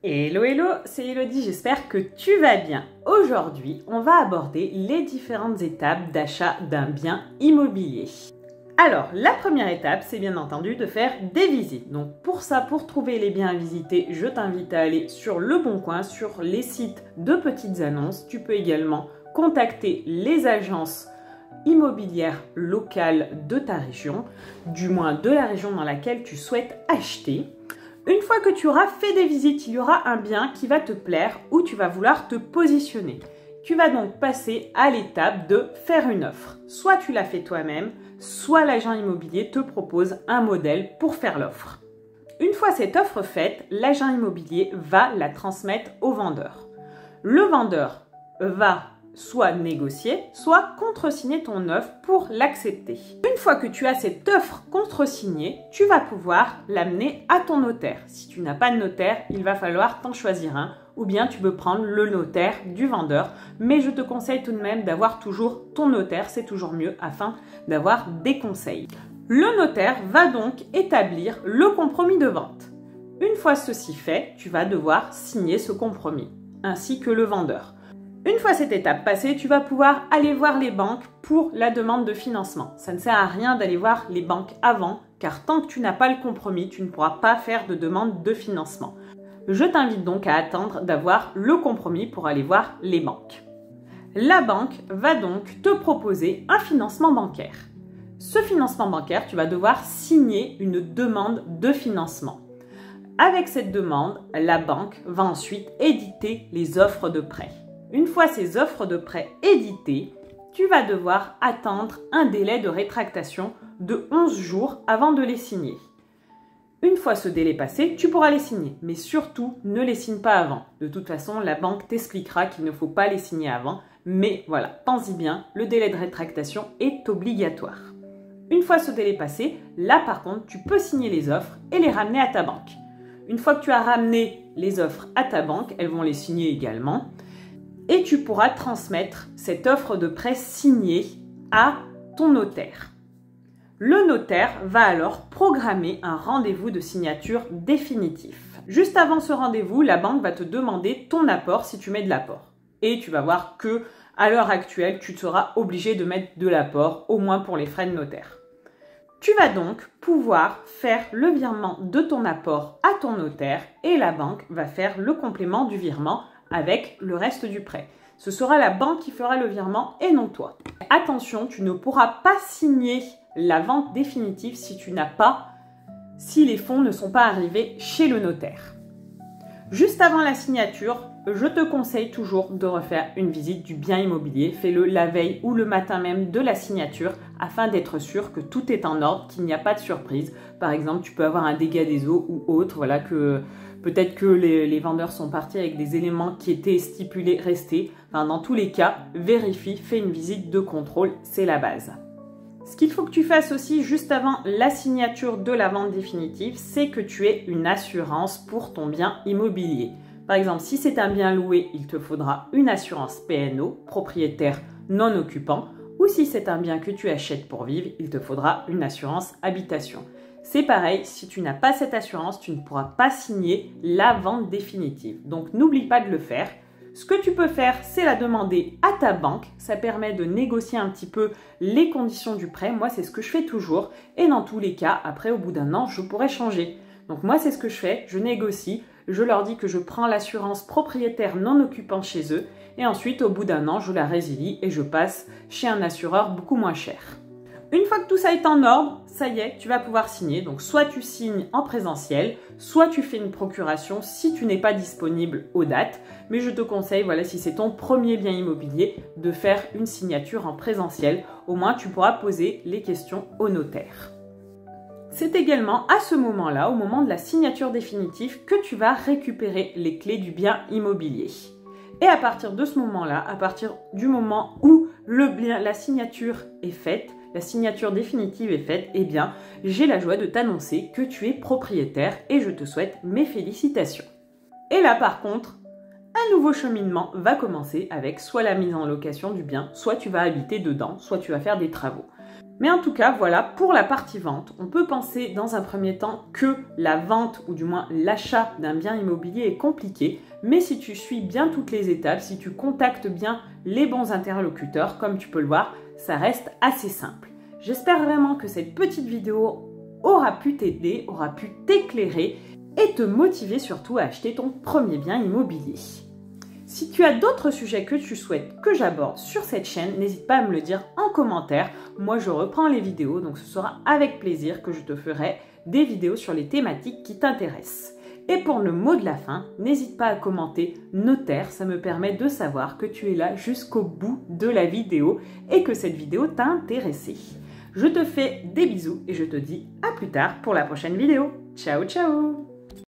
Hello hello, c'est Elodie, j'espère que tu vas bien. Aujourd'hui, on va aborder les différentes étapes d'achat d'un bien immobilier. Alors, la première étape, c'est bien entendu de faire des visites. Donc pour ça, pour trouver les biens à visiter, je t'invite à aller sur Le Bon Coin, sur les sites de petites annonces. Tu peux également contacter les agences immobilières locales de ta région, du moins de la région dans laquelle tu souhaites acheter. Une fois que tu auras fait des visites, il y aura un bien qui va te plaire où tu vas vouloir te positionner. Tu vas donc passer à l'étape de faire une offre. Soit tu la fais toi-même, soit l'agent immobilier te propose un modèle pour faire l'offre. Une fois cette offre faite, l'agent immobilier va la transmettre au vendeur. Le vendeur va soit négocier, soit contresigner ton offre pour l'accepter. Une fois que tu as cette offre contresignée, tu vas pouvoir l'amener à ton notaire. Si tu n'as pas de notaire, il va falloir t'en choisir un, ou bien tu peux prendre le notaire du vendeur, mais je te conseille tout de même d'avoir toujours ton notaire, c'est toujours mieux afin d'avoir des conseils. Le notaire va donc établir le compromis de vente. Une fois ceci fait, tu vas devoir signer ce compromis, ainsi que le vendeur. Une fois cette étape passée, tu vas pouvoir aller voir les banques pour la demande de financement. Ça ne sert à rien d'aller voir les banques avant, car tant que tu n'as pas le compromis, tu ne pourras pas faire de demande de financement. Je t'invite donc à attendre d'avoir le compromis pour aller voir les banques. La banque va donc te proposer un financement bancaire. Ce financement bancaire, tu vas devoir signer une demande de financement. Avec cette demande, la banque va ensuite éditer les offres de prêt. Une fois ces offres de prêt éditées, tu vas devoir attendre un délai de rétractation de 11 jours avant de les signer. Une fois ce délai passé, tu pourras les signer, mais surtout ne les signe pas avant. De toute façon, la banque t'expliquera qu'il ne faut pas les signer avant, mais voilà, pense-y bien, le délai de rétractation est obligatoire. Une fois ce délai passé, là par contre, tu peux signer les offres et les ramener à ta banque. Une fois que tu as ramené les offres à ta banque, elles vont les signer également. Et tu pourras transmettre cette offre de prêt signée à ton notaire. Le notaire va alors programmer un rendez-vous de signature définitif. Juste avant ce rendez-vous, la banque va te demander ton apport si tu mets de l'apport. Et tu vas voir que à l'heure actuelle, tu seras obligé de mettre de l'apport, au moins pour les frais de notaire. Tu vas donc pouvoir faire le virement de ton apport à ton notaire et la banque va faire le complément du virement avec le reste du prêt. Ce sera la banque qui fera le virement et non toi. Attention, tu ne pourras pas signer la vente définitive si les fonds ne sont pas arrivés chez le notaire. Juste avant la signature, je te conseille toujours de refaire une visite du bien immobilier. Fais-le la veille ou le matin même de la signature afin d'être sûr que tout est en ordre, qu'il n'y a pas de surprise. Par exemple, tu peux avoir un dégât des eaux ou autre, voilà, que peut-être que les vendeurs sont partis avec des éléments qui étaient stipulés restés. Enfin, dans tous les cas, vérifie, fais une visite de contrôle, c'est la base. Ce qu'il faut que tu fasses aussi juste avant la signature de la vente définitive, c'est que tu aies une assurance pour ton bien immobilier. Par exemple, si c'est un bien loué, il te faudra une assurance PNO, propriétaire non occupant, ou si c'est un bien que tu achètes pour vivre, il te faudra une assurance habitation. C'est pareil, si tu n'as pas cette assurance, tu ne pourras pas signer la vente définitive. Donc n'oublie pas de le faire. Ce que tu peux faire, c'est la demander à ta banque. Ça permet de négocier un petit peu les conditions du prêt. Moi, c'est ce que je fais toujours. Et dans tous les cas, après, au bout d'un an, je pourrais changer. Donc moi, c'est ce que je fais. Je négocie. Je leur dis que je prends l'assurance propriétaire non occupant chez eux. Et ensuite, au bout d'un an, je la résilie et je passe chez un assureur beaucoup moins cher. Une fois que tout ça est en ordre, ça y est, tu vas pouvoir signer. Donc, soit tu signes en présentiel, soit tu fais une procuration si tu n'es pas disponible aux dates. Mais je te conseille, voilà, si c'est ton premier bien immobilier, de faire une signature en présentiel. Au moins, tu pourras poser les questions au notaire. C'est également à ce moment-là, au moment de la signature définitive, que tu vas récupérer les clés du bien immobilier. Et à partir de ce moment-là, à partir du moment où la signature est faite, la signature définitive est faite, eh bien, j'ai la joie de t'annoncer que tu es propriétaire et je te souhaite mes félicitations. Et là, par contre, un nouveau cheminement va commencer avec soit la mise en location du bien, soit tu vas habiter dedans, soit tu vas faire des travaux. Mais en tout cas, voilà, pour la partie vente, on peut penser dans un premier temps que la vente, ou du moins l'achat d'un bien immobilier est compliqué, mais si tu suis bien toutes les étapes, si tu contactes bien les bons interlocuteurs, comme tu peux le voir, ça reste assez simple. J'espère vraiment que cette petite vidéo aura pu t'aider, aura pu t'éclairer et te motiver surtout à acheter ton premier bien immobilier. Si tu as d'autres sujets que tu souhaites que j'aborde sur cette chaîne, n'hésite pas à me le dire en commentaire. Moi, je reprends les vidéos, donc ce sera avec plaisir que je te ferai des vidéos sur les thématiques qui t'intéressent. Et pour le mot de la fin, n'hésite pas à commenter notaire, ça me permet de savoir que tu es là jusqu'au bout de la vidéo et que cette vidéo t'a intéressé. Je te fais des bisous et je te dis à plus tard pour la prochaine vidéo. Ciao, ciao!